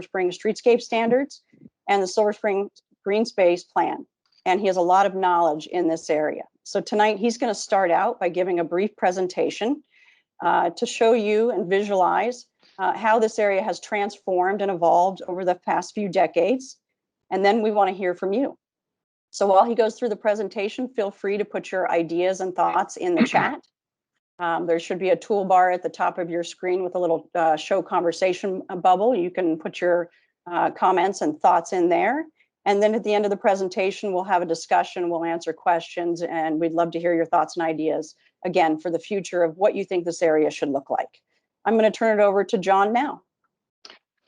Spring streetscape standards and the Silver Spring green space plan. And he has a lot of knowledge in this area. So tonight he's going to start out by giving a brief presentation to show you and visualize how this area has transformed and evolved over the past few decades. And then we want to hear from you. So while he goes through the presentation, feel free to put your ideas and thoughts in the chat. There should be a toolbar at the top of your screen with a little show conversation bubble. You can put your comments and thoughts in there. And then at the end of the presentation, we'll have a discussion, we'll answer questions, and we'd love to hear your thoughts and ideas, again, for the future of what you think this area should look like. I'm going to turn it over to John now.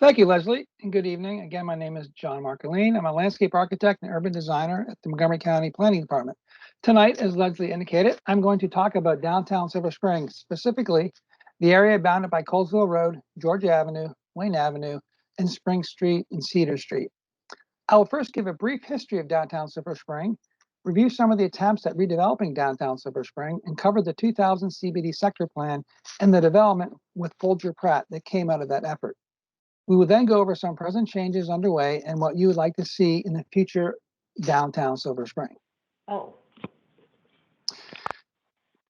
Thank you, Leslie, and good evening. Again, my name is John Marcoline. I'm a landscape architect and urban designer at the Montgomery County Planning Department. Tonight, as Leslie indicated, I'm going to talk about downtown Silver Spring, specifically the area bounded by Colesville Road, Georgia Avenue, Wayne Avenue, and Spring Street and Cedar Street. I will first give a brief history of downtown Silver Spring, review some of the attempts at redeveloping downtown Silver Spring, and cover the 2000 CBD sector plan and the development with Folger Pratt that came out of that effort. We will then go over some present changes underway and what you would like to see in the future downtown Silver Spring.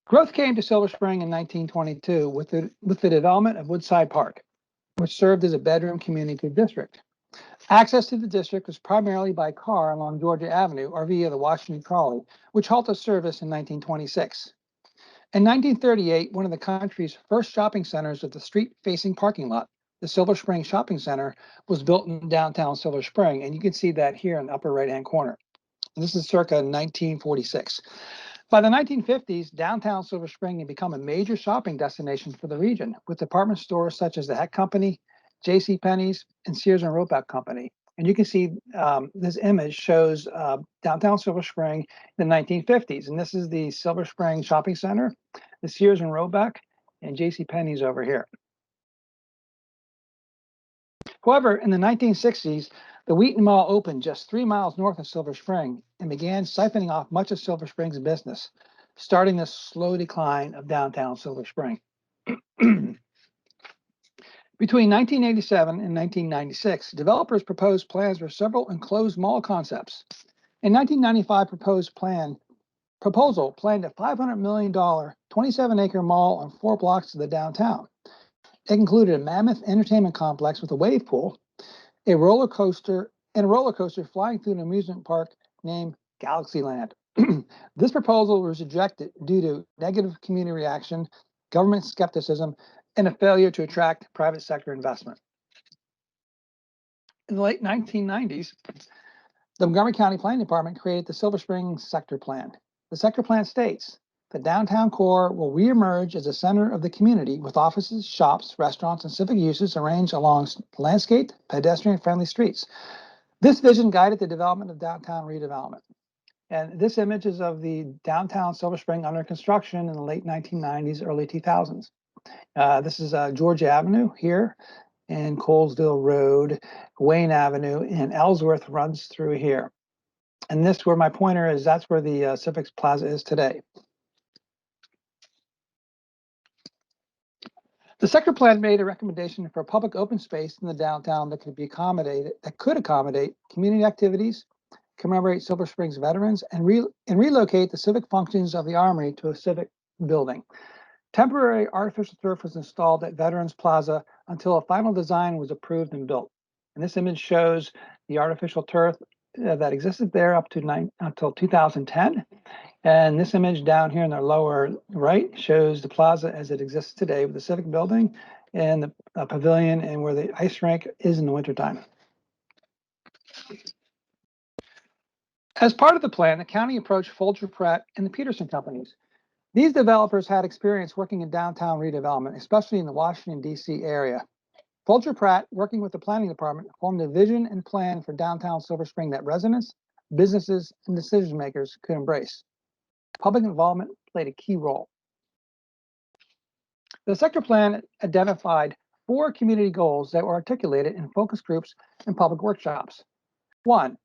Growth came to Silver Spring in 1922 with the development of Woodside Park, which served as a bedroom community district. Access to the district was primarily by car along Georgia Avenue or via the Washington Trolley, which halted service in 1926. In 1938, one of the country's first shopping centers with a street-facing parking lot, the Silver Spring Shopping Center, was built in downtown Silver Spring, and you can see that here in the upper right-hand corner. And this is circa 1946. By the 1950s, downtown Silver Spring had become a major shopping destination for the region, with department stores such as the Heck Company, JCPenney's, and Sears and Roebuck Company. And you can see this image shows downtown Silver Spring in the 1950s. And this is the Silver Spring Shopping Center, the Sears and Roebuck, and JCPenney's over here. However, in the 1960s, the Wheaton Mall opened just 3 miles north of Silver Spring and began siphoning off much of Silver Spring's business, starting the slow decline of downtown Silver Spring. Between 1987 and 1996, developers proposed plans for several enclosed mall concepts. In 1995, proposal planned a $500 million 27-acre mall on 4 blocks of the downtown. It included a mammoth entertainment complex with a wave pool, a roller coaster flying through an amusement park named Galaxyland. This proposal was rejected due to negative community reaction, government skepticism, and a failure to attract private sector investment. In the late 1990s, the Montgomery County Planning Department created the Silver Spring Sector Plan. The sector plan states, the downtown core will reemerge as a center of the community with offices, shops, restaurants, and civic uses arranged along landscaped, pedestrian-friendly streets. This vision guided the development of downtown redevelopment. And this image is of the downtown Silver Spring under construction in the late 1990s, early 2000s. This is Georgia Avenue here, and Colesville Road, Wayne Avenue, and Ellsworth runs through here. And this, where my pointer is, that's where the Civic Plaza is today. The sector plan made a recommendation for a public open space in the downtown that could accommodate community activities, commemorate Silver Springs veterans, and relocate the civic functions of the Armory to a civic building. Temporary artificial turf was installed at Veterans Plaza until a final design was approved and built. And this image shows the artificial turf that existed there until 2010. And this image down here in the lower right shows the plaza as it exists today with the civic building and the pavilion and where the ice rink is in the wintertime. As part of the plan, the county approached Folger Pratt and the Peterson companies. These developers had experience working in downtown redevelopment, especially in the Washington, D.C. area. Folger Pratt, working with the planning department, formed a vision and plan for downtown Silver Spring that residents, businesses, and decision makers could embrace. Public involvement played a key role. The sector plan identified 4 community goals that were articulated in focus groups and public workshops. 1,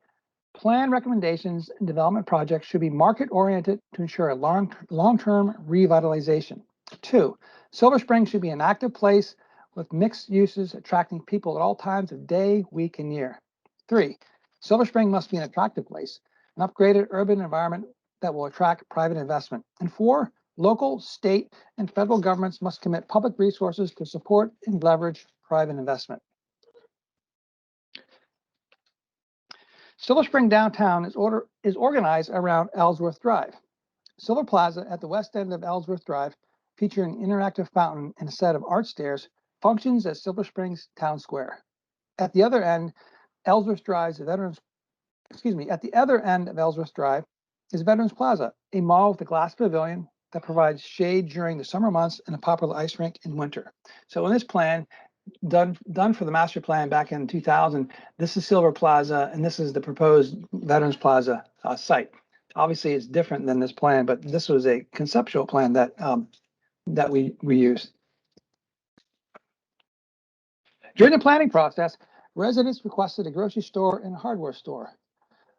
plan recommendations and development projects should be market-oriented to ensure a long-term revitalization. 2, Silver Spring should be an active place with mixed uses attracting people at all times of day, week, and year. 3, Silver Spring must be an attractive place, an upgraded urban environment that will attract private investment. And 4, local, state, and federal governments must commit public resources to support and leverage private investment. Silver Spring downtown is organized around Ellsworth Drive. Silver Plaza at the west end of Ellsworth Drive, featuring an interactive fountain and a set of art stairs, functions as Silver Spring's town square. At the other end, Ellsworth Drive's at the other end of Ellsworth Drive is Veterans Plaza, a mall with a glass pavilion that provides shade during the summer months and a popular ice rink in winter. So in this plan, done for the master plan back in 2000, this is Silver Plaza, and this is the proposed Veterans Plaza site. Obviously, it's different than this plan, but this was a conceptual plan that we used. During the planning process, residents requested a grocery store and a hardware store.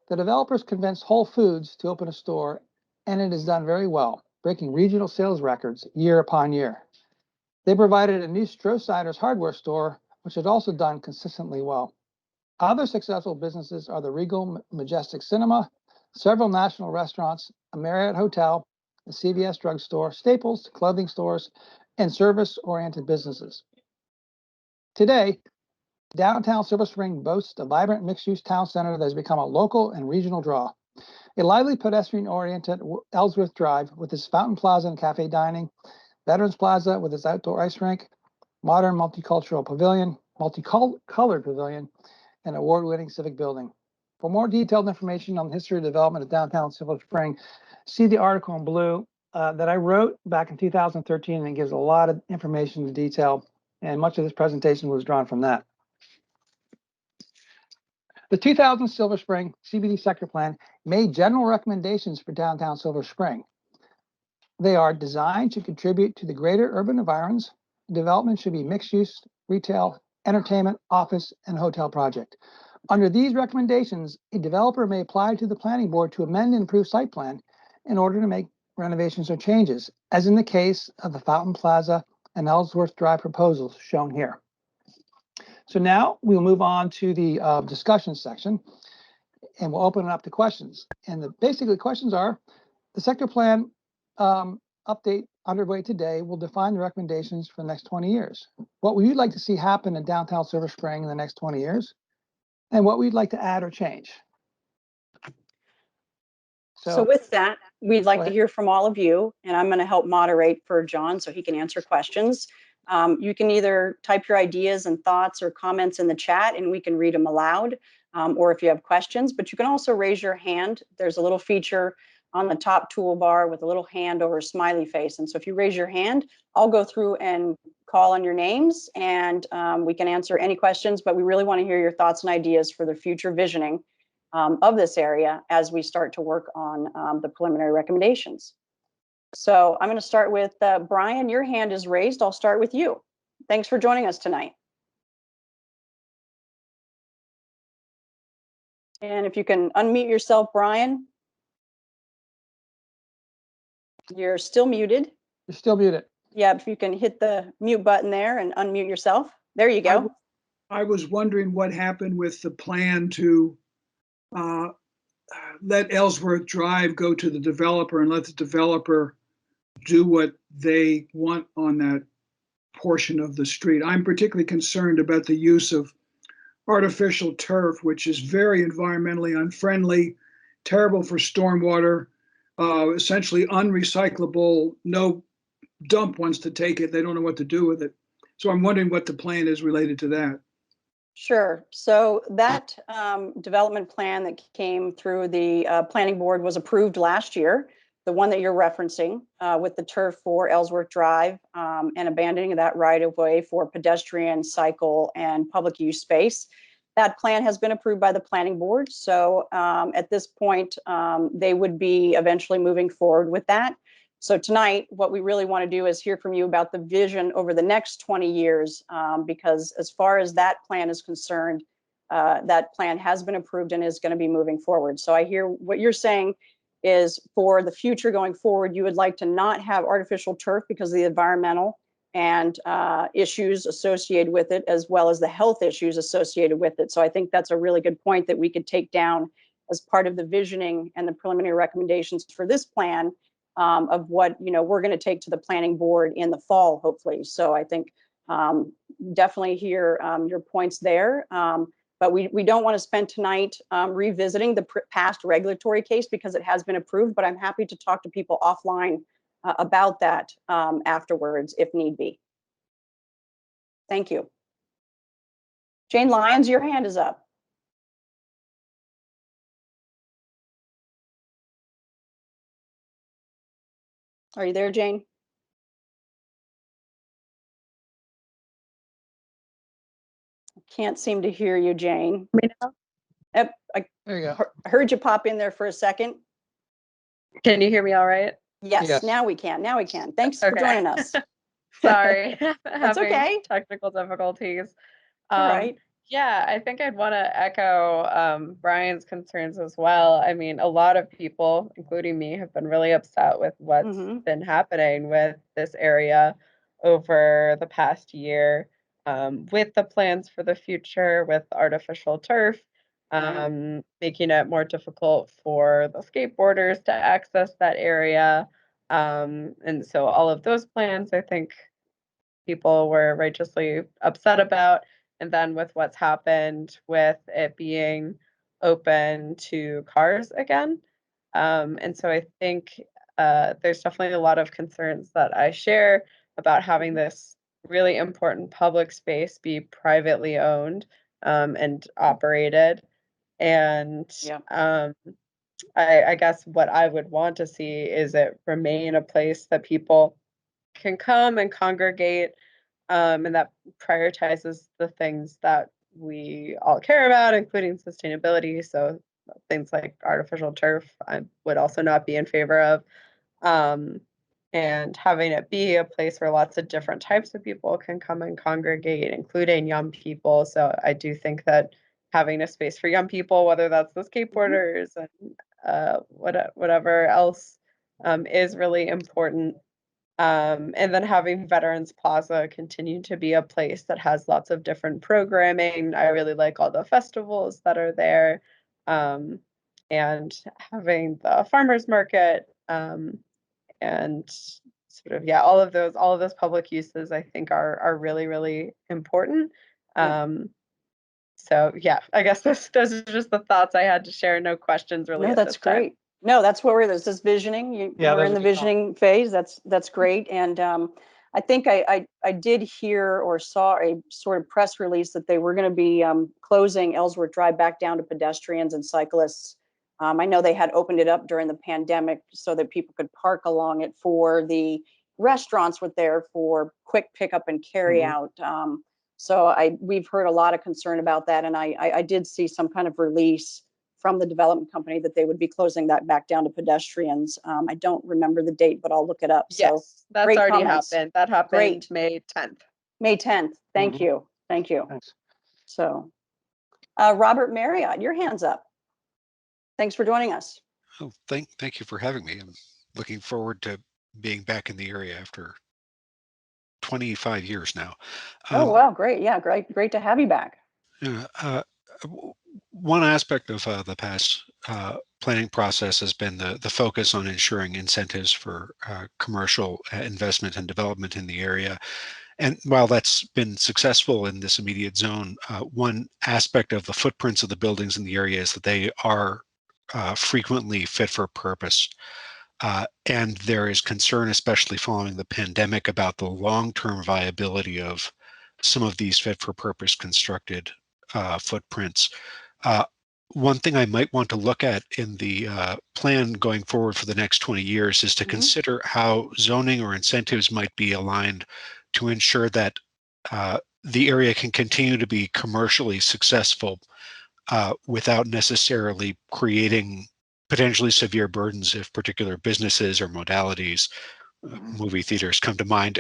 The developers convinced Whole Foods to open a store, and it has done very well, breaking regional sales records year upon year. They provided a new Strohsider's hardware store, which had also done consistently well. Other successful businesses are the Regal Majestic Cinema, several national restaurants, a Marriott Hotel, a CVS drugstore, Staples, clothing stores, and service-oriented businesses. Today, downtown Silver Spring boasts a vibrant mixed-use town center that has become a local and regional draw. A lively pedestrian-oriented Ellsworth Drive with its fountain plaza and cafe dining, Veterans Plaza with its outdoor ice rink, modern multicultural pavilion, multicolored pavilion, and award-winning civic building. For more detailed information on the history of development of downtown Silver Spring, see the article in blue that I wrote back in 2013, and it gives a lot of information and detail, and much of this presentation was drawn from that. The 2000 Silver Spring CBD Sector Plan made general recommendations for downtown Silver Spring. They are designed to contribute to the greater urban environs. Development should be mixed use, retail, entertainment, office, and hotel project. Under these recommendations, a developer may apply to the planning board to amend and approve site plan in order to make renovations or changes, as in the case of the Fountain Plaza and Ellsworth Drive proposals shown here. So now we'll move on to the discussion section, and we'll open it up to questions. And basically the questions are, the sector plan update underway today will define the recommendations for the next 20 years. What would you like to see happen in downtown Silver Spring in the next 20 years? And what we'd like to add or change. So with that, we'd like to hear from all of you, and I'm going to help moderate for John so he can answer questions. You can either type your ideas and thoughts or comments in the chat and we can read them aloud, or if you have questions, but you can also raise your hand. There's a little feature on the top toolbar with a little hand over a smiley face. And so if you raise your hand, I'll go through and call on your names, and we can answer any questions, but we really want to hear your thoughts and ideas for the future visioning of this area as we start to work on the preliminary recommendations. So I'm going to start with Brian. Your hand is raised. I'll start with you. Thanks for joining us tonight. And if you can unmute yourself, Brian. You're still muted. You're still muted. Yeah, if you can hit the mute button there and unmute yourself. There you go. I was wondering what happened with the plan to let Ellsworth Drive go to the developer and let the developer do what they want on that portion of the street. I'm particularly concerned about the use of artificial turf, which is very environmentally unfriendly, terrible for stormwater, essentially unrecyclable. No dump wants to take it. They don't know what to do with it. So I'm wondering what the plan is related to that. Sure. So that development plan that came through the planning board was approved last year, the one that you're referencing with the turf for Ellsworth Drive and abandoning that right of way for pedestrian, cycle, and public use space. That plan has been approved by the planning board. So at this point, they would be eventually moving forward with that. So tonight, what we really want to do is hear from you about the vision over the next 20 years, because as far as that plan is concerned, that plan has been approved and is going to be moving forward. So I hear what you're saying is for the future going forward, you would like to not have artificial turf because of the environmental and issues associated with it, as well as the health issues associated with it. So I think that's a really good point that we could take down as part of the visioning and the preliminary recommendations for this plan, of what we're going to take to the planning board in the fall, hopefully. So I think definitely hear your points there. But we don't want to spend tonight revisiting the past regulatory case because it has been approved, but I'm happy to talk to people offline about that afterwards if need be. Thank you. Jane Lyons, your hand is up. Are you there, Jane? Can't seem to hear you, Jane. Yep, There you go. I heard you pop in there for a second. Can you hear me all right? Yes. Now we can. Now we can. Thanks for joining us. Sorry. That's Having okay. technical difficulties. All right. Yeah, I think I'd want to echo Brian's concerns as well. I mean, a lot of people, including me, have been really upset with what's been happening with this area over the past year, with the plans for the future, with artificial turf, making it more difficult for the skateboarders to access that area. And so all of those plans, I think people were righteously upset about. And then with what's happened with it being open to cars again. And so I think there's definitely a lot of concerns that I share about having this really important public space be privately owned and operated. And I guess what I would want to see is it remain a place that people can come and congregate, and that prioritizes the things that we all care about, including sustainability. So things like artificial turf, I would also not be in favor of. And having it be a place where lots of different types of people can come and congregate, including young people. So I do think that having a space for young people, whether that's the skateboarders and whatever else, is really important. And then having Veterans Plaza continue to be a place that has lots of different programming. I really like all the festivals that are there. And having the farmers market, and sort of, all of those public uses I think are really, really important. So I guess those are just the thoughts I had to share. No questions really. No, that's great. No, that's what this is visioning. We're in the visioning phase. That's great. And I think I did hear or saw a sort of press release that they were going to be closing Ellsworth Drive back down to pedestrians and cyclists. I know they had opened it up during the pandemic so that people could park along it for the restaurants were there for quick pickup and carry out. So we've heard a lot of concern about that. And I did see some kind of release from the development company that they would be closing that back down to pedestrians. I don't remember the date, but I'll look it up. Yes, that's already happened. That happened May 10th. May 10th. Thank you. Thank you. Thanks. So Robert Marriott, your hand's up. Thanks for joining us. Oh, thank you for having me. I'm looking forward to being back in the area after 25 years now. Oh, wow. Great. Yeah, great to have you back. One aspect of the past planning process has been the focus on ensuring incentives for commercial investment and development in the area. And while that's been successful in this immediate zone, one aspect of the footprints of the buildings in the area is that they are frequently fit for purpose. And there is concern, especially following the pandemic, about the long-term viability of some of these fit for purpose constructed footprints. One thing I might want to look at in the plan going forward for the next 20 years is to consider how zoning or incentives might be aligned to ensure that the area can continue to be commercially successful without necessarily creating potentially severe burdens if particular businesses or modalities, movie theaters come to mind,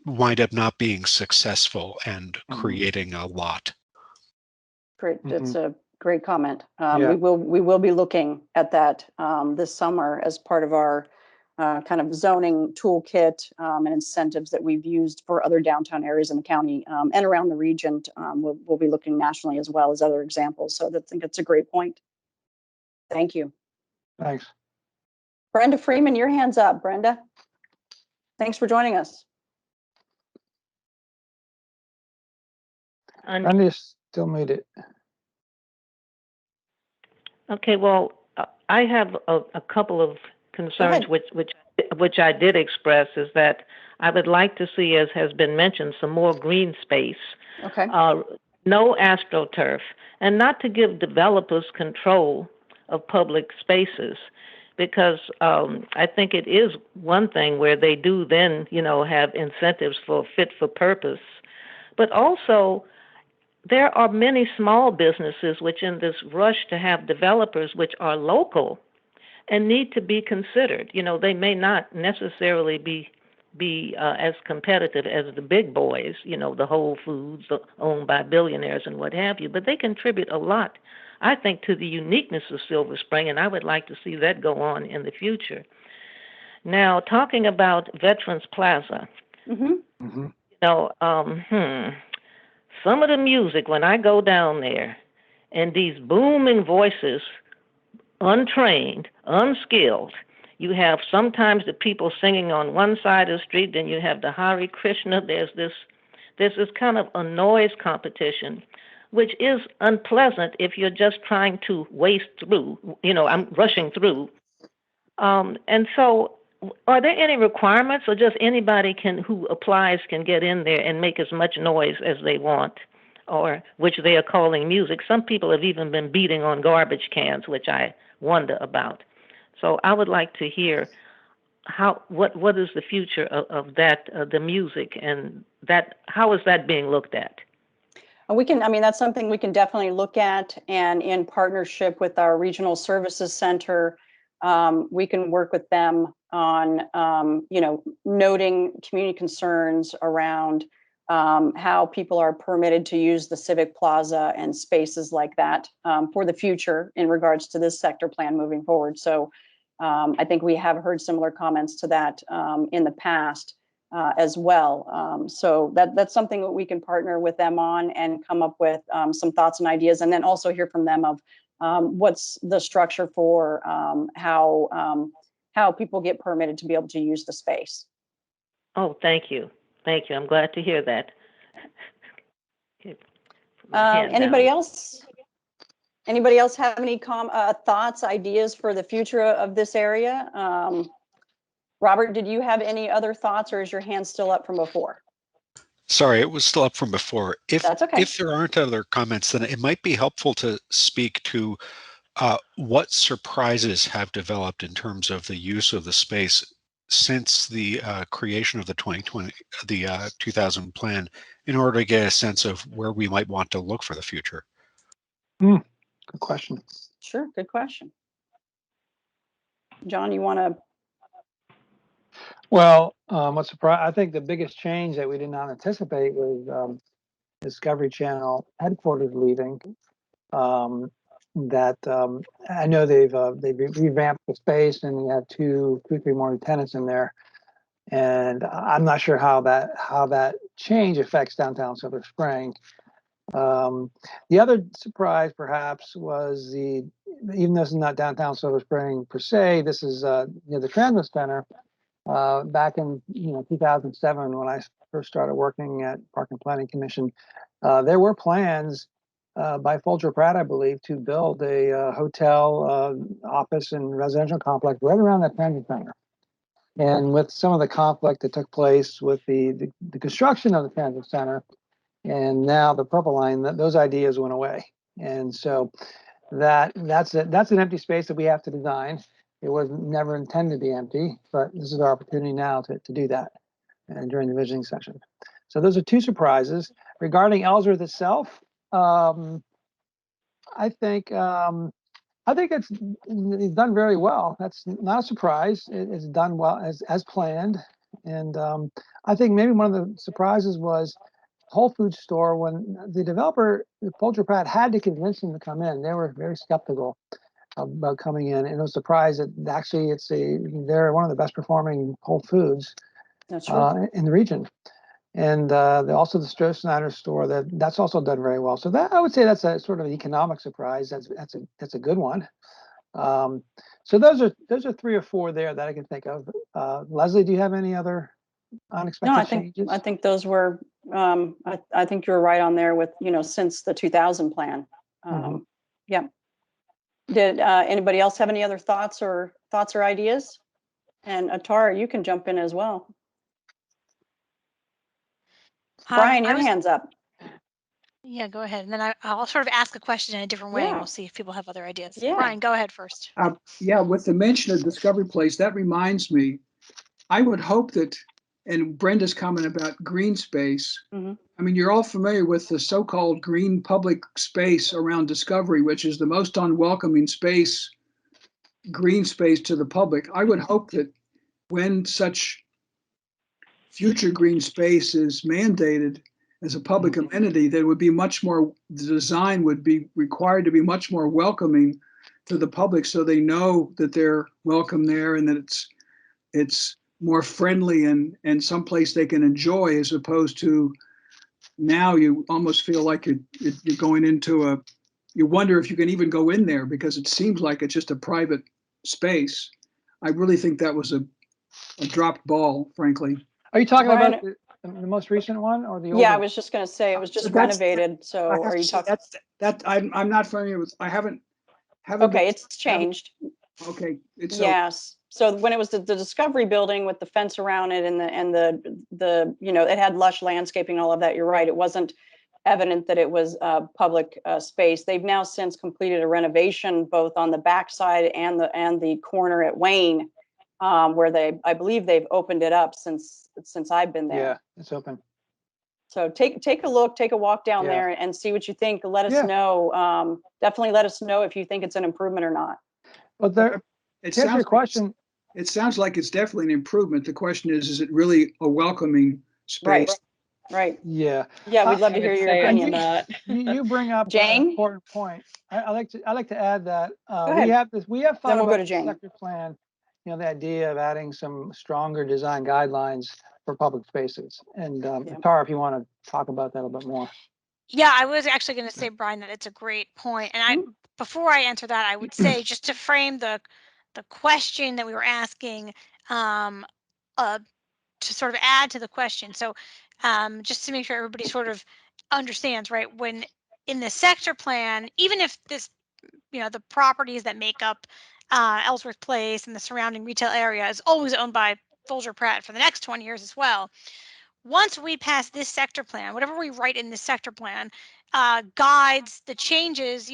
wind up not being successful and creating a lot. Great. That's a great comment. We will be looking at that this summer as part of our kind of zoning toolkit and incentives that we've used for other downtown areas in the county and around the region. We'll be looking nationally as well as other examples. So I think that's a great point. Thank you. Thanks. Brenda Freeman, your hand's up, Brenda. Thanks for joining us. Brenda still made it. Okay, well, I have a couple of concerns which I did express, is that I would like to see, as has been mentioned, some more green space. Okay. No astroturf, and not to give developers control of public spaces, because I think it is one thing where they do then, have incentives for fit for purpose, but also there are many small businesses which, in this rush to have developers which are local and need to be considered. They may not necessarily be as competitive as the big boys, the Whole Foods owned by billionaires and what have you, but they contribute a lot, I think, to the uniqueness of Silver Spring, and I would like to see that go on in the future. Now, talking about Veterans Plaza, some of the music, when I go down there, and these booming voices, untrained, unskilled, you have sometimes the people singing on one side of the street, then you have the Hare Krishna. There's this kind of a noise competition, which is unpleasant if you're just trying to waste through. I'm rushing through. And so, are there any requirements, or just anybody who applies can get in there and make as much noise as they want, or which they are calling music? Some people have even been beating on garbage cans, which I wonder about. So I would like to hear what is the future of that, the music, and that, how is that being looked at? That's something we can definitely look at, and in partnership with our regional services center, we can work with them on, noting community concerns around how people are permitted to use the Civic Plaza and spaces like that for the future in regards to this sector plan moving forward. So I think we have heard similar comments to that in the past as well. So that's something that we can partner with them on and come up with some thoughts and ideas, and then also hear from them of what's the structure for how people get permitted to be able to use the space. Oh, thank you. Thank you. I'm glad to hear that. Anybody else? Anybody else have any thoughts, ideas for the future of this area? Robert, did you have any other thoughts, or is your hand still up from before? Sorry, it was still up from before. That's okay. If there aren't other comments, then it might be helpful to speak to what surprises have developed in terms of the use of the space since the creation of the 2000 plan, in order to get a sense of where we might want to look for the future. Good question. Sure, good question. John, you want to? Well, what surprised? I think the biggest change that we did not anticipate was Discovery Channel headquarters leaving. I know they've revamped the space, and we have two, three more tenants in there, and I'm not sure how that change affects downtown Silver Spring. The other surprise, perhaps, was even though this is not downtown Silver Spring per se, this is the transit center. Back in 2007, when I first started working at Park and Planning Commission, there were plans by Folger Pratt, I believe, to build a hotel, office, and residential complex right around that transit center. And with some of the conflict that took place with the construction of the transit center, and now the Purple Line, those ideas went away. And so that's an empty space that we have to design. It was never intended to be empty, but this is our opportunity now to do that, and during the visioning session. So those are two surprises. Regarding Ellsworth itself, I think it's done very well. That's not a surprise. It's done well as planned, and I think maybe one of the surprises was Whole Foods store. When the developer, Folger Pratt, had to convince them to come in, they were very skeptical. about coming in, and I was surprised that actually they're one of the best performing Whole Foods That's true. in the region. And also the Stroh-Snyder store, that's also done very well. So that I would say that's a sort of an economic surprise. That's a good one. So those are 3 or 4 there that I can think of. Leslie, do you have any other unexpected changes? I think those were. I think you're right on there with since the 2000 plan. Yeah. Did anybody else have any other thoughts or ideas? And Atara, you can jump in as well. Brian, your hand's up. Yeah, go ahead. And then I'll sort of ask a question in a different way, and we'll see if people have other ideas. Yeah. Brian, go ahead first. Yeah, with the mention of Discovery Place, that reminds me, I would hope that, and Brenda's comment about green space, I mean, you're all familiar with the so-called green public space around Discovery, which is the most unwelcoming space, green space to the public. I would hope that when such future green space is mandated as a public amenity, that would be much more, the design would be required to be much more welcoming to the public, so they know that they're welcome there and that it's more friendly and someplace they can enjoy, as opposed to now you almost feel like you're going into you wonder if you can even go in there because it seems like it's just a private space. I really think that was a dropped ball, frankly. Are you talking about the most recent one or the older? Yeah, I was just going to say it was just renovated. So are you talking? I'm not familiar with. I haven't. Okay, it's changed. Okay, it's yes. So when it was the Discovery building with the fence around it and the it had lush landscaping, all of that. You're right. It wasn't evident that it was public space. They've now since completed a renovation both on the backside and the corner at Wayne, where I believe they've opened it up since I've been there. Yeah, it's open. So take a look, take a walk down there and see what you think. Let us know. Definitely let us know if you think it's an improvement or not. Well, to answer your question, it sounds like it's definitely an improvement. The question is it really a welcoming space? Right. Yeah. Yeah, we'd love to hear your opinion. You bring up Jane? an important point. I like to add that we have thought then we'll about go to Jane. The sector plan, the idea of adding some stronger design guidelines for public spaces. And Tara, if you want to talk about that a little bit more. Yeah, I was actually going to say, Brian, that it's a great point. And before I answer that, I would say just to frame the question that we were asking, to sort of add to the question. So just to make sure everybody sort of understands, right, when in the sector plan, even if this, the properties that make up Ellsworth Place and the surrounding retail area is always owned by Folger Pratt for the next 20 years as well. Once we pass this sector plan, whatever we write in this sector plan guides the changes,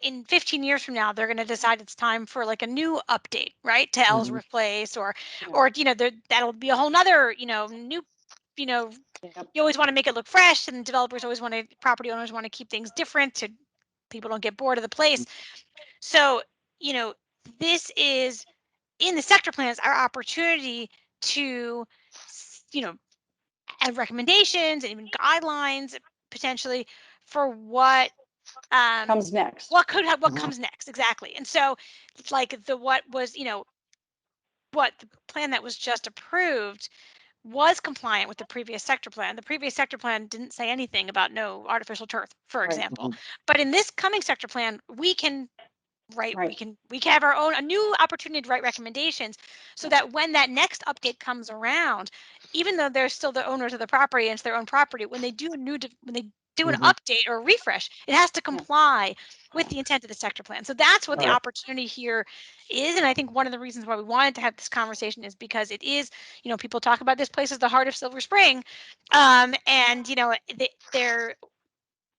in 15 years from now, they're going to decide it's time for like a new update, right, to Ellsworth Place or that'll be a whole nother, new, you always want to make it look fresh, and developers always property owners want to keep things different so people don't get bored of the place. So, this is in the sector plans, our opportunity to, add recommendations and even guidelines potentially for what comes next. What comes next, exactly. And so, like what the plan that was just approved was compliant with the previous sector plan. The previous sector plan didn't say anything about no artificial turf, for example. But in this coming sector plan, we can we can have a new opportunity to write recommendations so that when that next update comes around, even though they're still the owners of the property and it's their own property, when they do an update or a refresh, it has to comply with the intent of the sector plan. So that's what the opportunity here is. And I think one of the reasons why we wanted to have this conversation is because it is, people talk about this place as the heart of Silver Spring. And,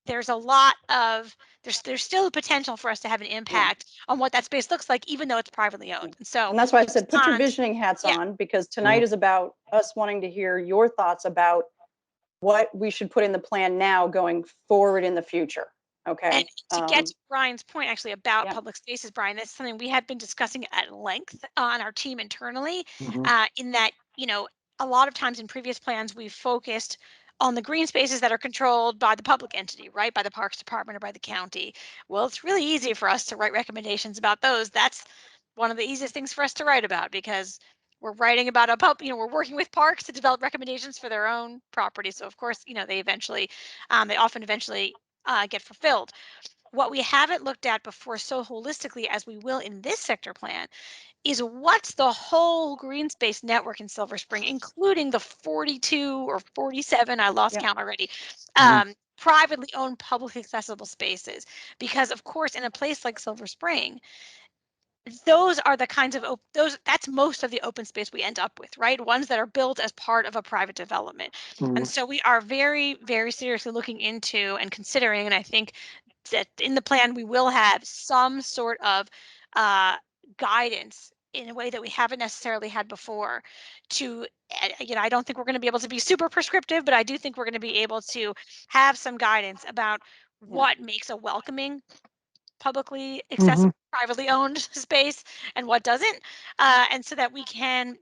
there's a lot of there's still a potential for us to have an impact on what that space looks like, even though it's privately owned. And that's why I said put your visioning hats on, because tonight is about us wanting to hear your thoughts about what we should put in the plan now going forward in the future. Okay. And to get to Brian's point actually about public spaces, Brian, that's something we have been discussing at length on our team internally, in that, a lot of times in previous plans, we've focused on the green spaces that are controlled by the public entity, right? By the Parks Department or by the county. Well, it's really easy for us to write recommendations about those. That's one of the easiest things for us to write about because we're writing about we're working with parks to develop recommendations for their own property. So of course, they often eventually get fulfilled. What we haven't looked at before so holistically as we will in this sector plan is what's the whole green space network in Silver Spring, including the 42 or 47, I lost count already, privately owned publicly accessible spaces. Because of course, in a place like Silver Spring, those are the kinds of that's most of the open space we end up with, right? Ones that are built as part of a private development. And so we are very, very seriously looking into and considering, and I think that in the plan we will have some sort of guidance in a way that we haven't necessarily had before to, I don't think we're going to be able to be super prescriptive, but I do think we're going to be able to have some guidance about what makes a welcoming publicly accessible, privately owned space and what doesn't, and so that we can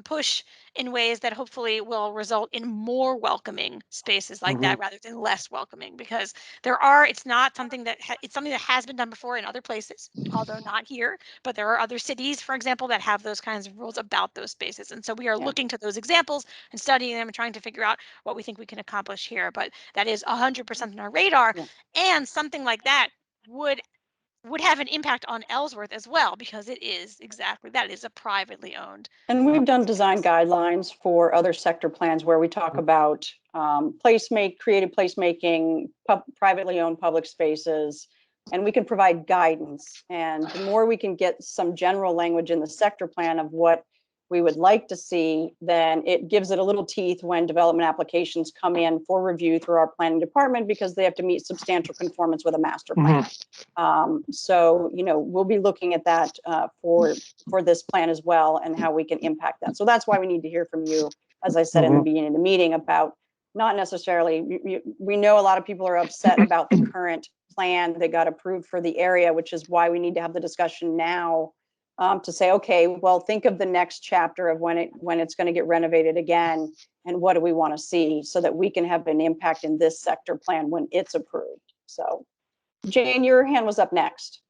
push in ways that hopefully will result in more welcoming spaces like that rather than less welcoming, because it's not something that it's something that has been done before in other places, although not here, but there are other cities, for example, that have those kinds of rules about those spaces. And so we are looking to those examples and studying them and trying to figure out what we think we can accomplish here. But that is 100% on our radar, and something like that would have an impact on Ellsworth as well, because it is exactly that. It is a privately owned. And we've done design guidelines for other sector plans where we talk about creative placemaking, privately owned public spaces, and we can provide guidance. And the more we can get some general language in the sector plan of what we would like to see, then it gives it a little teeth when development applications come in for review through our planning department, because they have to meet substantial conformance with a master plan. So, we'll be looking at that for this plan as well, and how we can impact that. So that's why we need to hear from you, as I said in the beginning of the meeting, about not necessarily, we know a lot of people are upset about the current plan that got approved for the area, which is why we need to have the discussion now to say, okay, well, think of the next chapter of when it's going to get renovated again, and what do we want to see, so that we can have an impact in this sector plan when it's approved. So Jane, your hand was up next.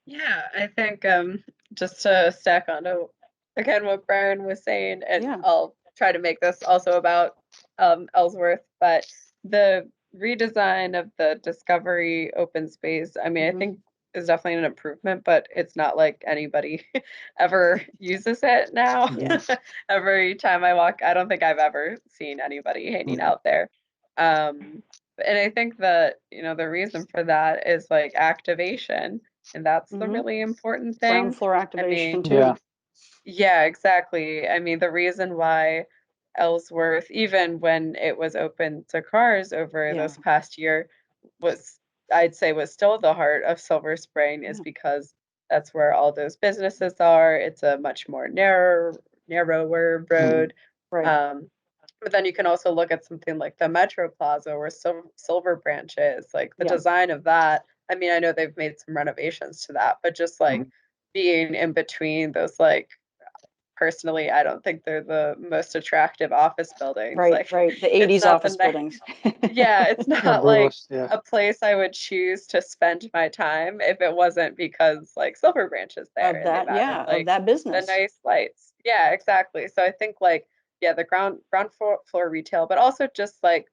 Yeah, I think just to stack onto again what Brian was saying, and I'll try to make this also about Ellsworth, but the redesign of the Discovery open space, I mean, I think is definitely an improvement, but it's not like anybody ever uses it now. Every time I walk, I don't think I've ever seen anybody hanging out there. And I think that, the reason for that is like activation. And that's the really important thing. Ground floor activation too. Yeah, exactly. I mean, the reason why Ellsworth, even when it was open to cars over this past year, I'd say was still the heart of Silver Spring, is because that's where all those businesses are. It's a much more narrower road. But then you can also look at something like the Metro Plaza or Silver Branch is, like the design of that. I mean, I know they've made some renovations to that, but just like being in between those, like, personally, I don't think they're the most attractive office buildings. Right. The 80s office buildings. Yeah, it's not like a place I would choose to spend my time if it wasn't because like Silver Branch is there. Of that business. The nice lights. Yeah, exactly. So I think like, the ground floor retail, but also just like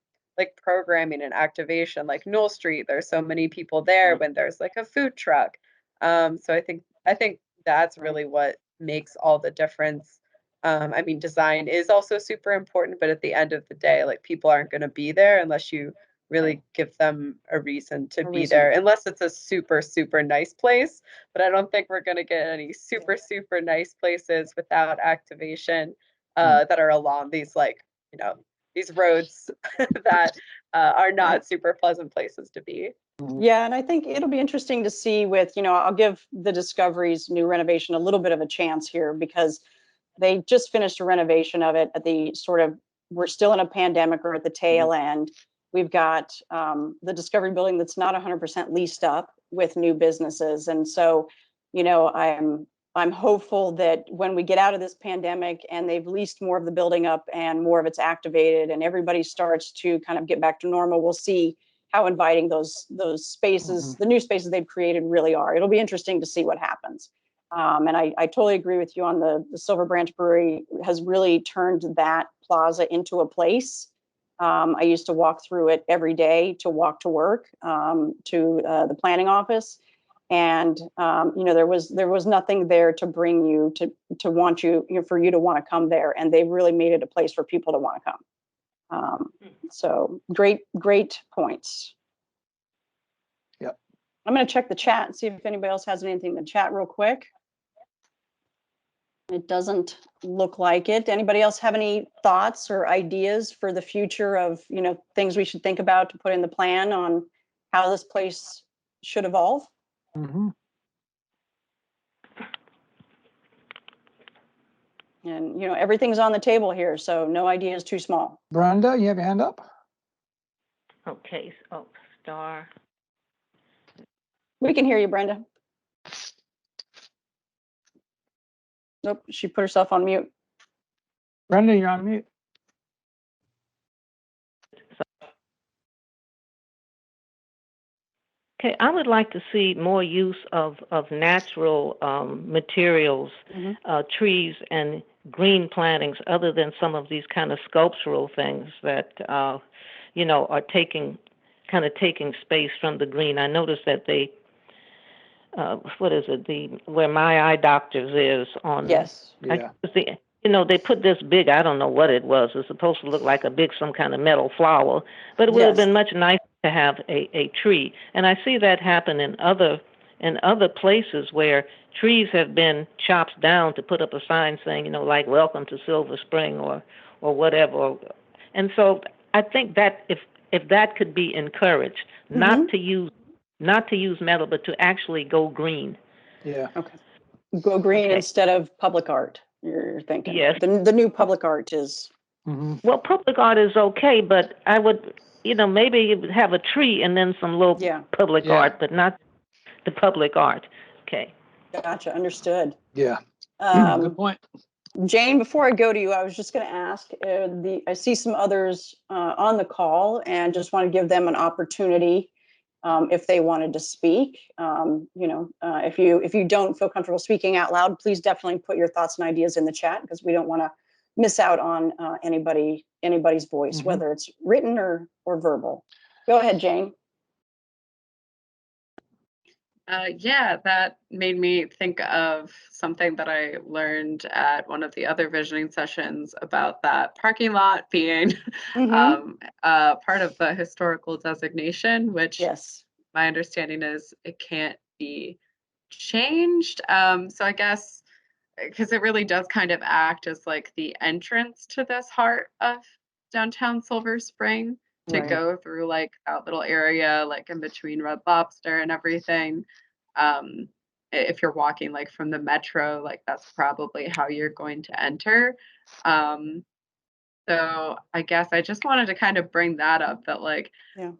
programming and activation, like Newell Street, there's so many people there when there's like a food truck. So I think that's really what makes all the difference. I mean, design is also super important, but at the end of the day, like, people aren't going to be there unless you really give them a reason to be there, unless it's a super, super nice place. But I don't think we're going to get any super, super nice places without activation that are along these, like, these roads that are not super pleasant places to be. Yeah, and I think it'll be interesting to see with, I'll give the Discovery's new renovation a little bit of a chance here, because they just finished a renovation of it we're still in a pandemic, or at the tail end. We've got the Discovery building that's not 100% leased up with new businesses. And so, I'm hopeful that when we get out of this pandemic and they've leased more of the building up and more of it's activated and everybody starts to kind of get back to normal, we'll see how inviting those spaces, the new spaces they've created really are. It'll be interesting to see what happens. And I totally agree with you on the Silver Branch Brewery has really turned that plaza into a place. I used to walk through it every day to walk to work, to the planning office. And there was nothing there to bring you to want for you to want to come there, and they really made it a place for people to want to come. So great points. Yep. I'm going to check the chat and see if anybody else has anything in the chat real quick. It doesn't look like it. Anybody else have any thoughts or ideas for the future of things we should think about to put in the plan on how this place should evolve? Mm-hmm. And everything's on the table here, so no idea is too small. Brenda, you have your hand up? Okay, so star. We can hear you, Brenda. Nope, she put herself on mute. Brenda, you're on mute. Okay, I would like to see more use of natural materials, trees and green plantings, other than some of these kind of sculptural things that are taking space from the green. I noticed that they, what is it? Where my eye doctors is on. Yes. Yeah. They put this big, I don't know what it was. It's supposed to look like some kind of metal flower, but it would have been much nicer to have a tree. And I see that happen in other places where trees have been chopped down to put up a sign saying, like "Welcome to Silver Spring" or whatever. And so I think that if that could be encouraged, not to use metal, but to actually go green. Yeah. Okay. Go green instead of public art. You're thinking. Yes. The new public art is. Well, public art is okay, but I would, maybe you would have a tree and then some little public art, but not the public art. Okay. Gotcha. Understood. Yeah. Good point. Jane, before I go to you, I was just going to ask, I see some others on the call and just want to give them an opportunity if they wanted to speak. If you don't feel comfortable speaking out loud, please definitely put your thoughts and ideas in the chat, because we don't want to miss out on anybody's voice, whether it's written or verbal. Go ahead, Jane. That made me think of something that I learned at one of the other visioning sessions about that parking lot being part of the historical designation, which my understanding is it can't be changed. So I guess because it really does kind of act as like the entrance to this heart of downtown Silver Spring, to go through like that little area, like in between Red Lobster and everything. If you're walking like from the metro, like that's probably how you're going to enter. So I guess I just wanted to kind of bring that up, that like,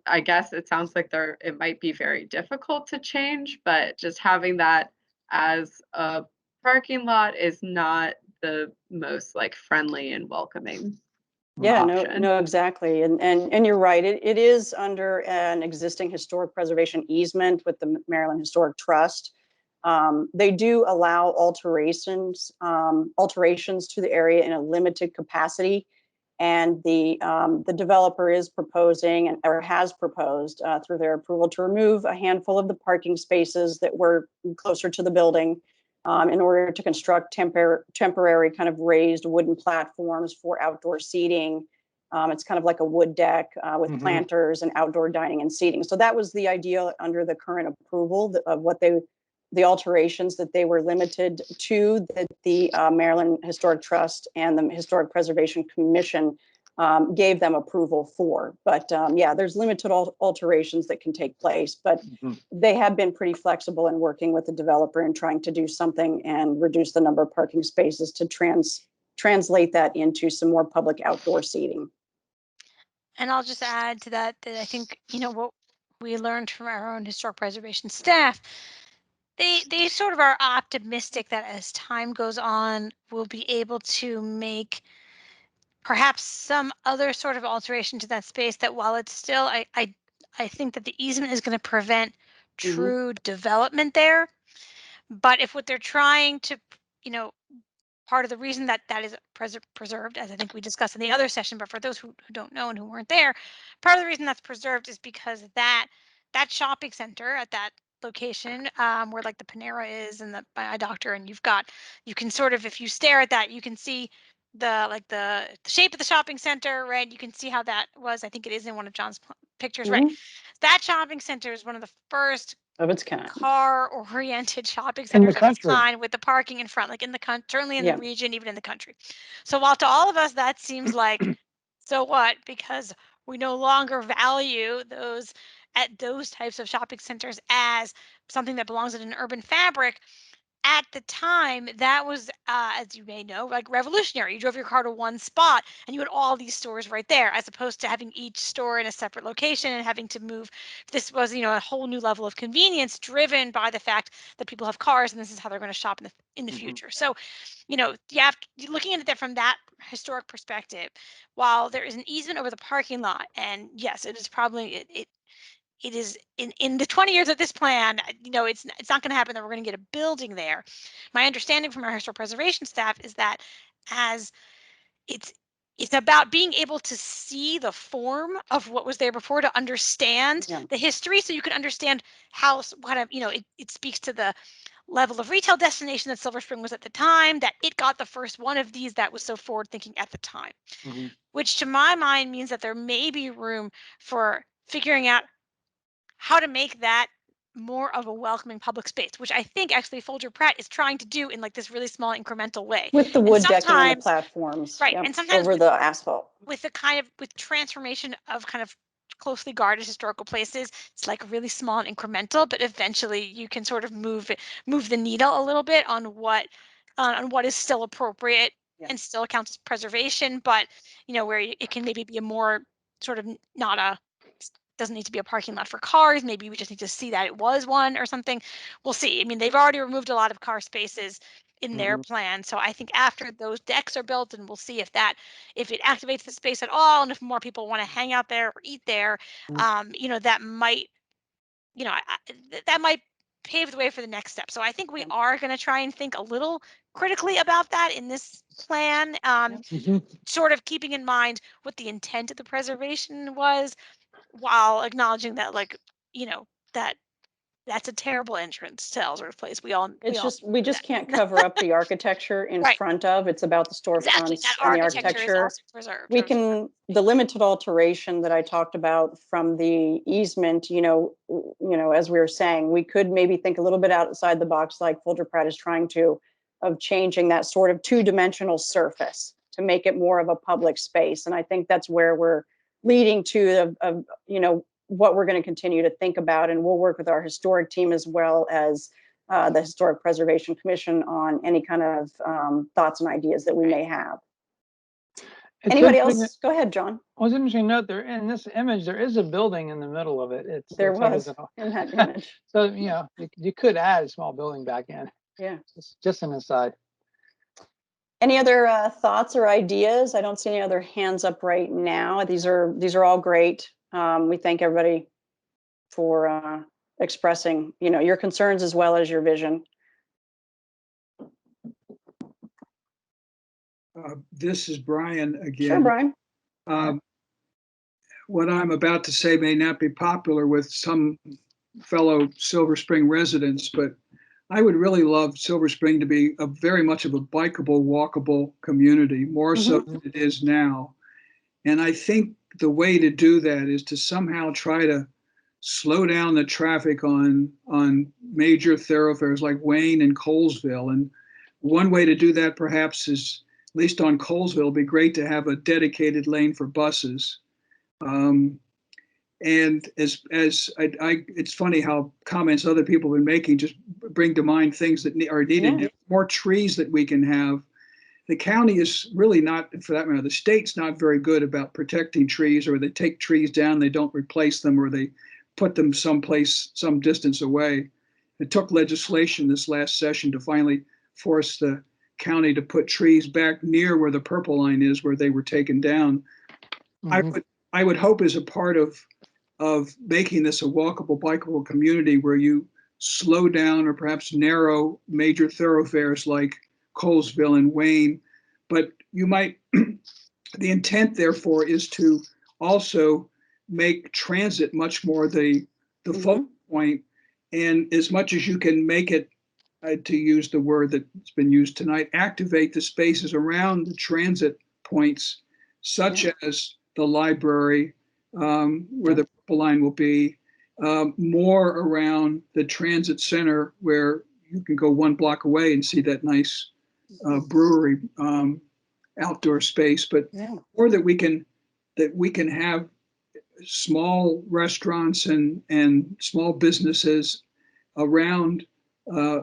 I guess it sounds like it might be very difficult to change, but just having that as a parking lot is not the most like friendly and welcoming. No, exactly. And you're right. It is under an existing historic preservation easement with the Maryland Historic Trust. They do allow alterations to the area in a limited capacity. And the developer is proposing or has proposed through their approval to remove a handful of the parking spaces that were closer to the building, in order to construct temporary kind of raised wooden platforms for outdoor seating. It's kind of like a wood deck with planters and outdoor dining and seating. So that was the idea under the current approval of what the alterations that they were limited to, that the Maryland Historic Trust and the Historic Preservation Commission gave them approval for. But there's limited alterations that can take place, but they have been pretty flexible in working with the developer and trying to do something and reduce the number of parking spaces to translate that into some more public outdoor seating. And I'll just add to that I think, what we learned from our own historic preservation staff They sort of are optimistic that as time goes on, we'll be able to make perhaps some other sort of alteration to that space that while it's still, I think that the easement is going to prevent true development there. But if what they're trying to, you know, part of the reason that that is preserved, as I think we discussed in the other session, but for those who don't know and who weren't there, part of the reason that's preserved is because that shopping center at that location, where like the Panera is and the eye doctor, and you can sort of, if you stare at that, you can see the shape of the shopping center, right? You can see how that was. I think it is in one of John's pictures, right? That shopping center is one of the first Of its kind. car-oriented shopping In the centers of its country. kind, with the parking in front, like in the country, certainly in Yeah. the region, even in the country. So while to all of us that seems like, so what? Because we no longer value those types of shopping centers as something that belongs in an urban fabric. At the time, that was, as you may know, like revolutionary. You drove your car to one spot and you had all these stores right there, as opposed to having each store in a separate location and having to move. This was, a whole new level of convenience driven by the fact that people have cars and this is how they're going to shop in the future. So, you have looking at it from that historic perspective, while there is an easement over the parking lot, and yes, it is probably it is in the 20 years of this plan, it's not going to happen that we're going to get a building there. My understanding from our historic preservation staff is that as it's it's about being able to see the form of what was there before, to understand the history, so you can understand how kind of, it speaks to the level of retail destination that Silver Spring was at the time, that it got the first one of these that was so forward thinking at the time, which to my mind means that there may be room for figuring out how to make that more of a welcoming public space, which I think actually Folger Pratt is trying to do in like this really small incremental way. With the And wood decking and the sometimes, platforms. right, Yep, and sometimes over the asphalt. with the kind of with transformation of kind of closely guarded historical places, it's like really small and incremental, but eventually you can sort of move the needle a little bit on what is still appropriate and still counts as preservation, but where it can maybe be a more sort of not a doesn't need to be a parking lot for cars. Maybe we just need to see that it was one or something. We'll see. I mean, they've already removed a lot of car spaces in their plan. So I think after those decks are built, and we'll see if it activates the space at all, and if more people want to hang out there or eat there, that might, that might pave the way for the next step. So I think we are going to try and think a little critically about that in this plan, sort of keeping in mind what the intent of the preservation was, while acknowledging that, like, that's a terrible entrance to Ellsworth Place. We all We know just that. can't cover up the architecture in Right. front of. It's about the Exactly. storefronts That and the architecture is architecture. also preserved. The limited alteration that I talked about from the easement, as we were saying, we could maybe think a little bit outside the box, like Folger Pratt is trying to, of changing that sort of two-dimensional surface to make it more of a public space. And I think that's where we're leading to, what we're going to continue to think about. And we'll work with our historic team as well as the Historic Preservation Commission on any kind of thoughts and ideas that we may have. Anybody else? Go ahead, John. It was interesting to note there in this image, there is a building in the middle of it. There was in that image. So, you could add a small building back in. Yeah. Just an aside. Any other thoughts or ideas? I don't see any other hands up right now. These are all great. We thank everybody for expressing, your concerns as well as your vision. This is Brian again. Sure, Brian. What I'm about to say may not be popular with some fellow Silver Spring residents, but I would really love Silver Spring to be very much of a bikeable, walkable community, more so than it is now. And I think the way to do that is to somehow try to slow down the traffic on major thoroughfares like Wayne and Colesville. And one way to do that perhaps is, at least on Colesville, it'd be great to have a dedicated lane for buses. And it's funny how comments other people have been making just bring to mind things that are needed. Yeah. More trees that we can have. The county is really not, for that matter, the state's not very good about protecting trees, or they take trees down, they don't replace them, or they put them someplace, some distance away. it took legislation this last session to finally force the county to put trees back near where the purple line is, where they were taken down. I would hope as a part of making this a walkable, bikeable community where you slow down or perhaps narrow major thoroughfares like Colesville and Wayne, but you might, the intent therefore is to also make transit much more the focal point, and as much as you can make it, to use the word that's been used tonight, activate the spaces around the transit points, such as the library, where the purple line will be, more around the transit center where you can go 1 block away and see that nice brewery outdoor space, but more that we can have small restaurants and small businesses around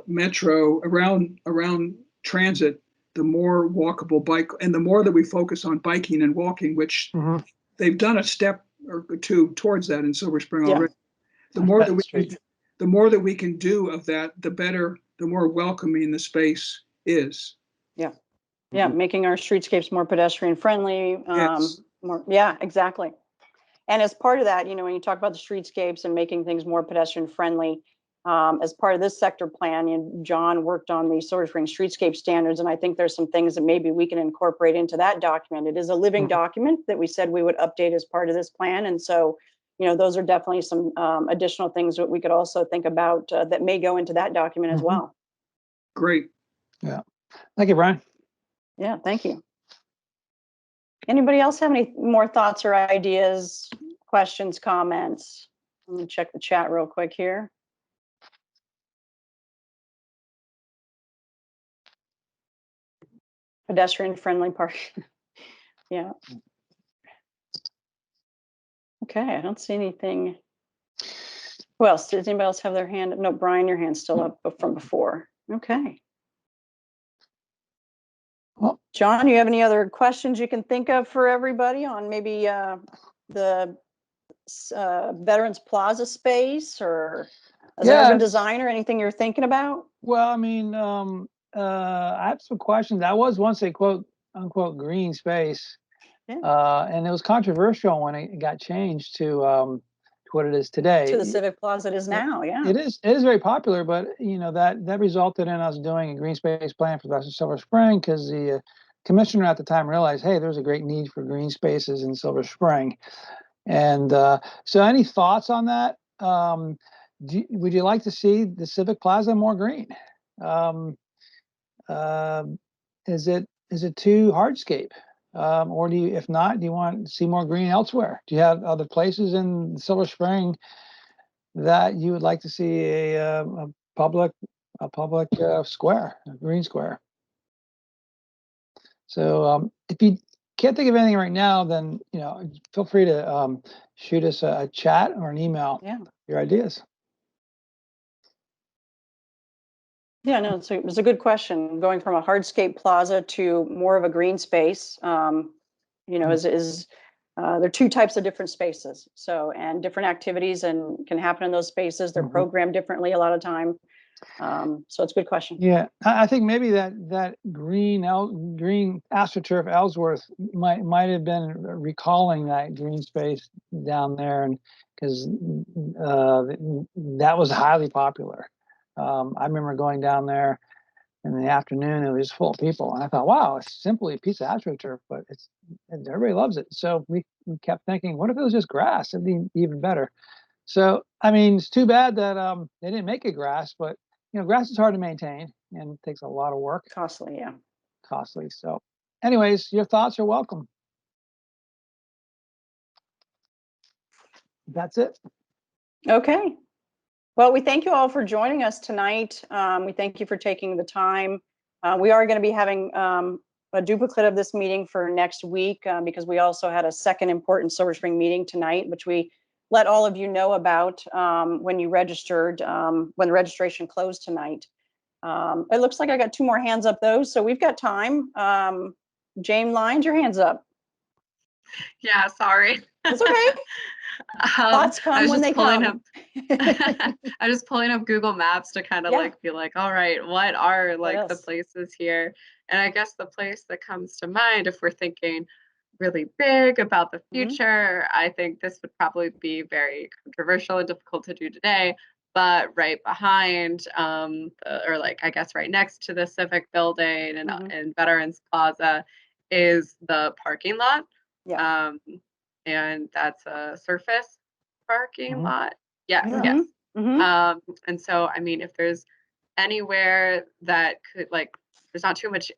metro, around transit. The more walkable bike, and the more that we focus on biking and walking, which they've done a step or two towards that in Silver Spring already. The more that we can do of that, the better, the more welcoming the space is. Yeah, making our streetscapes more pedestrian friendly. Yes. Exactly. And as part of that, when you talk about the streetscapes and making things more pedestrian friendly, as part of this sector plan, John worked on the Silver Spring streetscape standards, and I think there's some things that maybe we can incorporate into that document. It is a living document that we said we would update as part of this plan, and so those are definitely some additional things that we could also think about that may go into that document as well. Great. Yeah. Thank you, Brian. Yeah, thank you. Anybody else have any more thoughts or ideas, questions, comments? Let me check the chat real quick here. Pedestrian friendly park. Yeah. Okay, I don't see anything. Who else? Does anybody else have their hand? No, Brian, your hand's still up from before. Okay. Well, John, you have any other questions you can think of for everybody on maybe the Veterans Plaza space, or as an urban designer, anything you're thinking about? Well, I mean, I have some questions. That was once a quote unquote green space, and it was controversial when it got changed to what it is today. To the Civic Plaza it is now, yeah. It is very popular, but that resulted in us doing a green space plan for Silver Spring, because the commissioner at the time realized, hey, there's a great need for green spaces in Silver Spring. And so any thoughts on that? Would you like to see the Civic Plaza more green? Is it too hardscape? Or if not, do you want to see more green elsewhere? Do you have other places in Silver Spring that you would like to see a public square, a green square? So if you can't think of anything right now, then feel free to shoot us a chat or an email. Your ideas. Yeah, no, it's a good question. Going from a hardscape plaza to more of a green space, there are two types of different spaces. So, and different activities and can happen in those spaces. They're programmed differently a lot of time. So it's a good question. Yeah, I think maybe that green AstroTurf Ellsworth might have been recalling that green space down there, and because that was highly popular. I remember going down there in the afternoon; it was full of people, and I thought, "Wow, it's simply a piece of AstroTurf, but everybody loves it." So we kept thinking, "What if it was just grass? It'd be even better." So I mean, it's too bad that they didn't make it grass, but grass is hard to maintain and takes a lot of work. Costly, yeah. Costly. So, anyways, your thoughts are welcome. That's it. Okay. Well, we thank you all for joining us tonight. We thank you for taking the time. We are going to be having a duplicate of this meeting for next week because we also had a second important Silver Spring meeting tonight, which we let all of you know about when you registered, when the registration closed tonight. It looks like I got 2 more hands up though, so we've got time. Jane Lyons, your hand's up. Yeah, sorry. That's okay. Thoughts I come was when just they pulling come. up I'm just pulling up Google Maps to kind of Yeah. like be like, all right, what are like the else? places here? And I guess the place that comes to mind if we're thinking really big about the future, I think this would probably be very controversial and difficult to do today. But right behind, or like I guess right next to the Civic building and Veterans Plaza is the parking lot. Yeah. And that's a surface parking lot. Yes, Yeah. yes. Mhm. And so, I mean, if there's anywhere that could like, there's not too much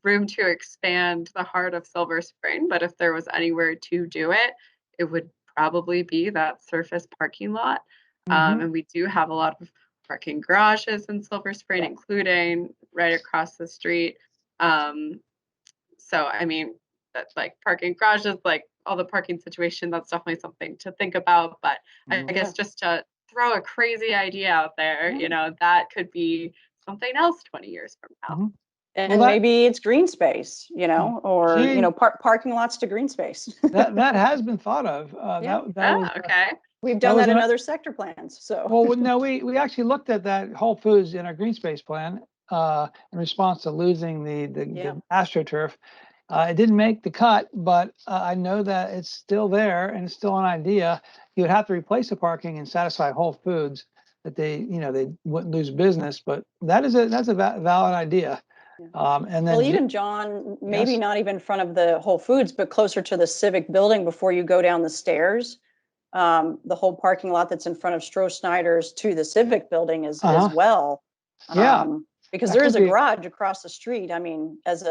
room to expand the heart of Silver Spring, but if there was anywhere to do it, it would probably be that surface parking lot. And we do have a lot of parking garages in Silver Spring, Yeah. including right across the street. So, I mean, that like parking garages, like all the parking situation, that's definitely something to think about. But I guess just to throw a crazy idea out there, you know, that could be something else 20 years from now. And Well, that- maybe it's green space, you know, or, you know, parking lots to green space. that has been thought of. Yeah. That was Okay. We've done was that in an- other sector plans, so. well, no, we actually looked at that Whole Foods in our green space plan in response to losing the AstroTurf. It didn't make the cut, but I know that it's still there and it's still an idea. You would have to replace the parking and satisfy Whole Foods that they wouldn't lose business, but that's a valid idea. And then Well, even John, maybe Yes. not even in front of the Whole Foods, but closer to the Civic building before you go down the stairs. The whole parking lot that's in front of Stroh Snyder's to the Civic building is as well. Yeah. Because That there could is a be- garage across the street. I mean, as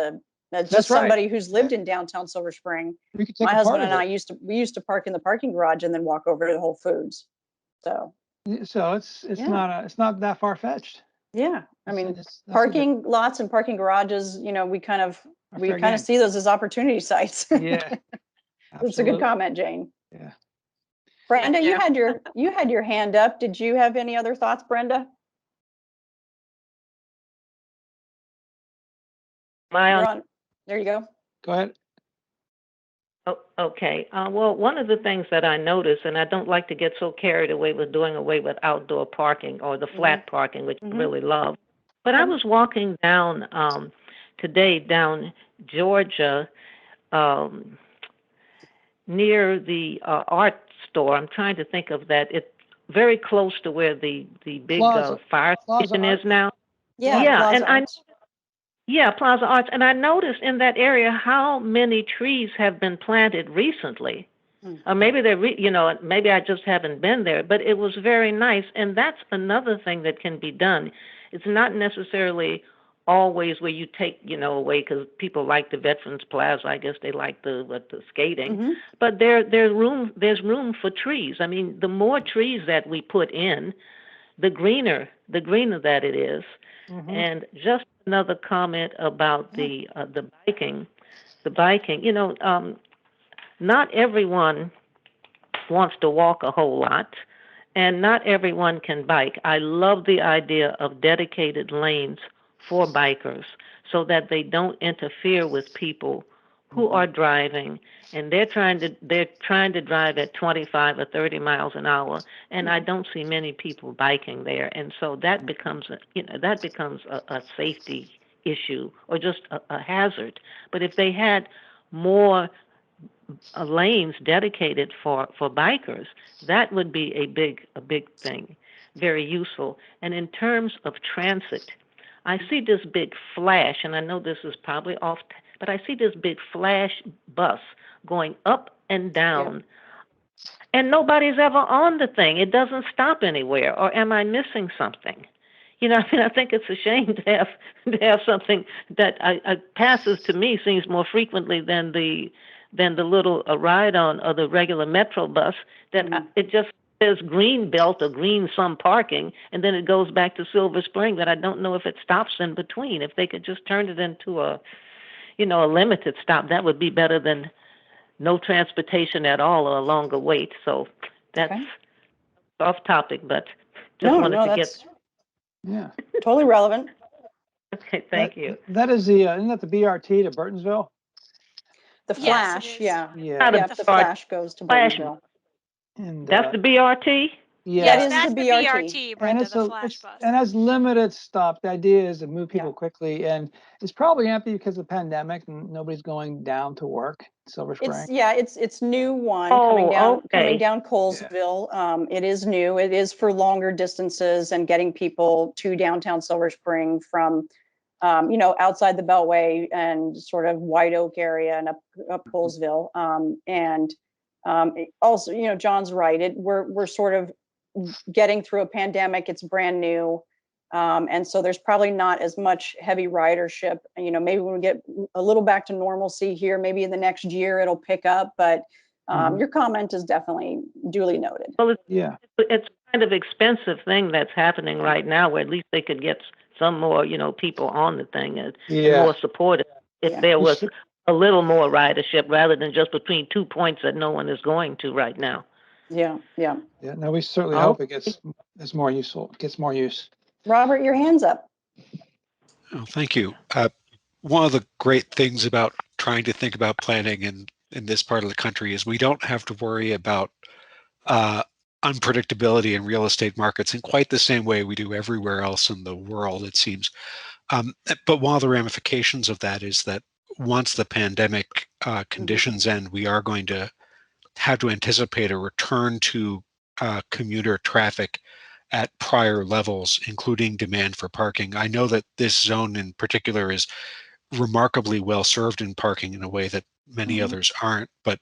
That's just right. somebody who's lived in downtown Silver Spring, We could take my a part husband of and I it. used to park in the parking garage and then walk over to the Whole Foods. So So it's not that far fetched. yeah, I mean, That's a good- parking lots and parking garages, you know, we kind of fair game. see those as opportunity sites. Yeah. That's a good comment, Jane. Yeah. Brenda, Thank you had your hand up. Did you have any other thoughts, Brenda? You're on. There you go. Go ahead. Oh, okay. Well, one of the things that I noticed, and I don't like to get so carried away with doing away with outdoor parking or the flat parking, which I really love. But I was walking down today down Georgia near the art store. I'm trying to think of that. It's very close to where the big Plaza fire station is Arts. now. Yeah, Yeah, Plaza Arts. Plaza Arts. And I noticed in that area how many trees have been planted recently. Maybe maybe I just haven't been there, but it was very nice. And that's another thing that can be done. It's not necessarily always where you take, away because people like the Veterans Plaza. I guess they like the skating. But there's room for trees. I mean, the more trees that we put in, the greener that it is. And just another comment about the biking. The biking, not everyone wants to walk a whole lot, and not everyone can bike. I love the idea of dedicated lanes for bikers so that they don't interfere with people who are driving, and they're trying to drive at 25 or 30 miles an hour, and I don't see many people biking there, and so that becomes a safety issue or just a hazard. But if they had more lanes dedicated for bikers, that would be a big thing, very useful. And in terms of transit, I see this big flash, and I know this is probably off, but I see this big flash bus going up and down, and nobody's ever on the thing. It doesn't stop anywhere. Or am I missing something? I think it's a shame to have something that passes to me seems more frequently than the little ride on or the regular Metro bus that it just says green belt or green some parking, and then it goes back to Silver Spring. That I don't know if it stops in between. If they could just turn it into a limited stop, that would be better than no transportation at all or a longer wait. So that's off topic, but just wanted to get. Yeah. Totally relevant. Okay, thank you. That is isn't that the BRT to Burtonsville? The Flash, Yes, yeah. Yeah. Yeah, the Flash goes to Burtonsville. And That's the BRT? yeah, That Yes, is that's the the BRT. BRT, and Brenda, it's the a flash bus. and has limited stop. The idea is to move people Yeah. quickly, and it's probably empty because of the pandemic and nobody's going down to work in Silver Spring. It's new one coming Oh, okay. down Colesville. It is new. It is for longer distances and getting people to downtown Silver Spring from outside the Beltway and sort of White Oak area and up Colesville. Also, John's right. We're sort of getting through a pandemic. It's brand new. And so there's probably not as much heavy ridership. Maybe when we get a little back to normalcy here, maybe in the next year it'll pick up. But your comment is definitely duly noted. Well, Yeah. it's kind of expensive thing that's happening right now, where at least they could get some more, people on the thing and more supportive if there was a little more ridership rather than just between 2 points that no one is going to right now. Yeah. No, we certainly hope it gets more useful. Gets more use. Robert, your hand's up. Oh, thank you. One of the great things about trying to think about planning in this part of the country is we don't have to worry about unpredictability in real estate markets in quite the same way we do everywhere else in the world, it seems. But one of the ramifications of that is that once the pandemic conditions end, we are going to have to anticipate a return to commuter traffic at prior levels, including demand for parking. I know that this zone in particular is remarkably well served in parking in a way that many others aren't. But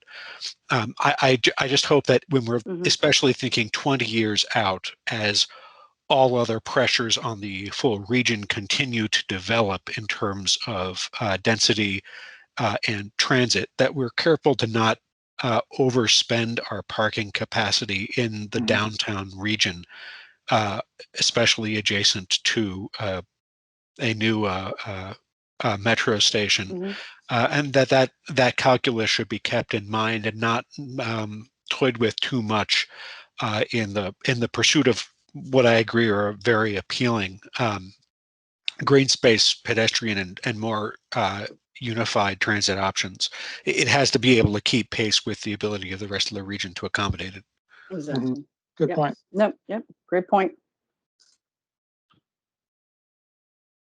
I just hope that when we're especially thinking 20 years out, as all other pressures on the full region continue to develop in terms of density and transit, that we're careful to not overspend our parking capacity in the downtown region, especially adjacent to a new metro station, and that calculus should be kept in mind and not toyed with too much in the pursuit of what I agree are very appealing green space, pedestrian, and more unified transit options. It has to be able to keep pace with the ability of the rest of the region to accommodate it. Exactly. Good point. Nope. Yep. Great point.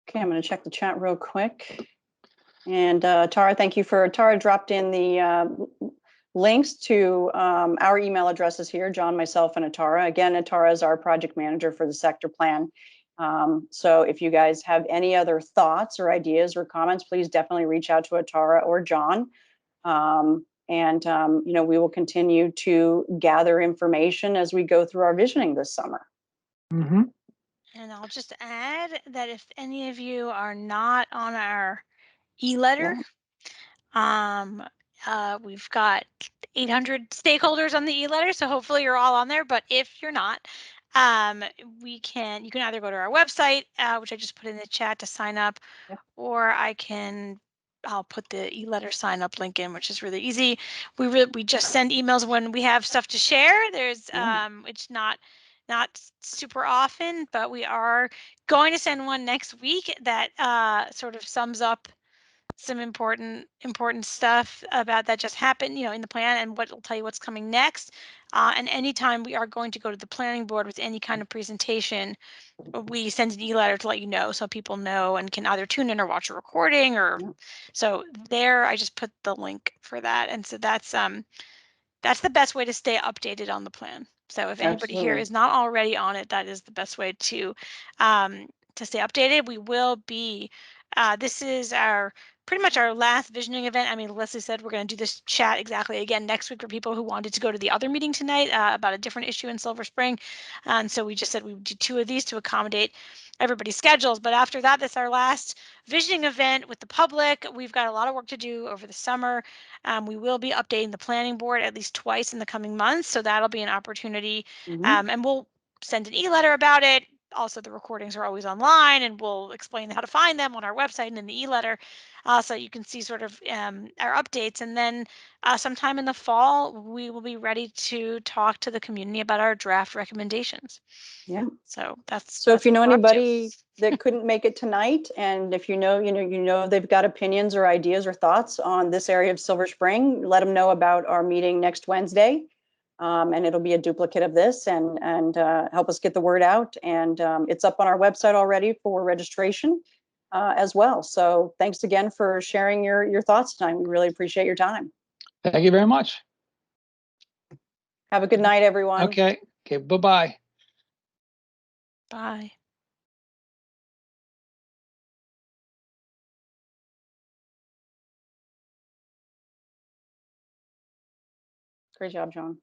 Okay, I'm going to check the chat real quick. And Tara, thank you Tara dropped in the links to our email addresses here, John, myself, and Atara. Again, Atara is our project manager for the sector plan. So if you guys have any other thoughts or ideas or comments, please definitely reach out to Atara or John. We will continue to gather information as we go through our visioning this summer. And I'll just add that if any of you are not on our e-letter, we've got 800 stakeholders on the e-letter, so hopefully you're all on there. But if you're not, you can either go to our website, which I just put in the chat to sign up, or I'll put the e-letter sign up link in, which is really easy. We just send emails when we have stuff to share. There's it's not super often, but we are going to send one next week that sort of sums up some important stuff about that just happened, in the plan, and what will tell you what's coming next. And anytime we are going to go to the planning board with any kind of presentation, we send an e-letter to let you know, so people know and can either tune in or watch a recording. Or so there, I just put the link for that, and so that's the best way to stay updated on the plan. So if anybody here is not already on it, that is the best way to stay updated. We will be. This is pretty much our last visioning event. I mean, Leslie said we're going to do this chat exactly again next week for people who wanted to go to the other meeting tonight about a different issue in Silver Spring. And so we just said we would do 2 of these to accommodate everybody's schedules. But after that, that's our last visioning event with the public. We've got a lot of work to do over the summer. We will be updating the planning board at least twice in the coming months. So that'll be an opportunity. And we'll send an e-letter about it. Also, the recordings are always online, and we'll explain how to find them on our website and in the e-letter, so you can see sort of our updates. And then sometime in the fall, we will be ready to talk to the community about our draft recommendations. So that's if you know anybody that couldn't make it tonight, and if you know they've got opinions or ideas or thoughts on this area of Silver Spring, let them know about our meeting next Wednesday. And it'll be a duplicate of this and help us get the word out. And it's up on our website already for registration as well. So thanks again for sharing your thoughts tonight. We really appreciate your time. Thank you very much. Have a good night, everyone. Okay. Okay. Bye-bye. Bye. Great job, John.